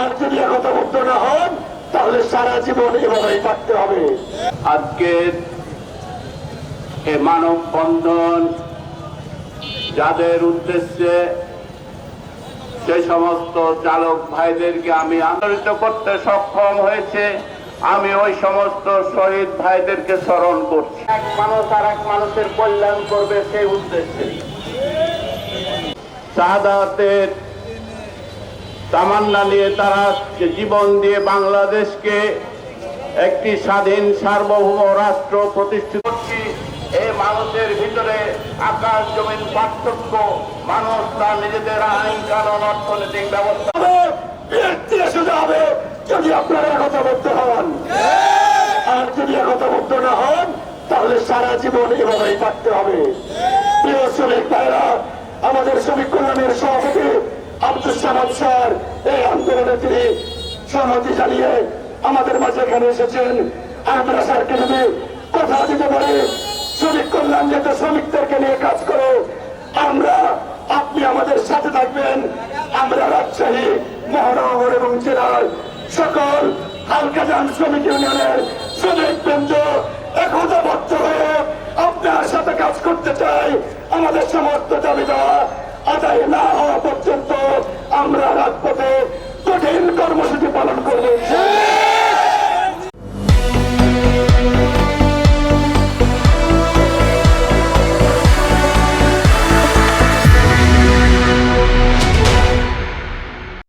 আর যদি একতাবদ্ধ না হন তাহলে সারা জীবন এভাবেই থাকতে হবে। আজকের এই মানববন্ধন যাদের উদ্দেশ্যে সে সমস্ত চালক ভাইদেরকে আমি আন্দোলিত করতে সক্ষম হয়েছে, আমি ওই সমস্ত শহীদ ভাইদেরকে স্মরণ করছি। এক মানুষ আর এক মানুষের কল্যাণ করবে সেই উদ্দেশ্যে শাহাদাতের তামান্না নিয়ে তারা জীবন দিয়ে বাংলাদেশকে একটি স্বাধীন সার্বভৌম রাষ্ট্র প্রতিষ্ঠিত করছি। এই মানুষের ভিতরে আকাশ জমিন পার্থক্য, মানুষ তার নিজেদের আইন কানুন অর্থনৈতিক ব্যবস্থা সোজা হবে যদি আপনারা একতাবদ্ধ হন। আর যদি একতাবদ্ধ না হন তাহলে সারা জীবন এভাবেই থাকতে হবে। প্রিয় শ্রমিক ভাইরা, আমাদের শ্রমিক কল্যাণের সভাপতি আব্দুল সামাদ স্যার এই আন্দোলনে তিনি সহমতি জানিয়ে আমাদের মাঝে এখানে এসেছেন। আমরা স্যারকে যদি কথা দিতে পারি শ্রমিক কল্যাণ যাতে শ্রমিকদেরকে নিয়ে কাজ করে, আপনি আমাদের সাথে থাকবেন। আমরা রাজশাহী মহানগর এবং জেলার সকল হালকাজান শ্রমিক ইউনিয়নের শ্রমিক বৃন্দ একতাবদ্ধ হয়ে আপনার সাথে কাজ করতে চাই। আমাদের সমস্ত দাবি দেওয়া আদায় না হওয়া পর্যন্ত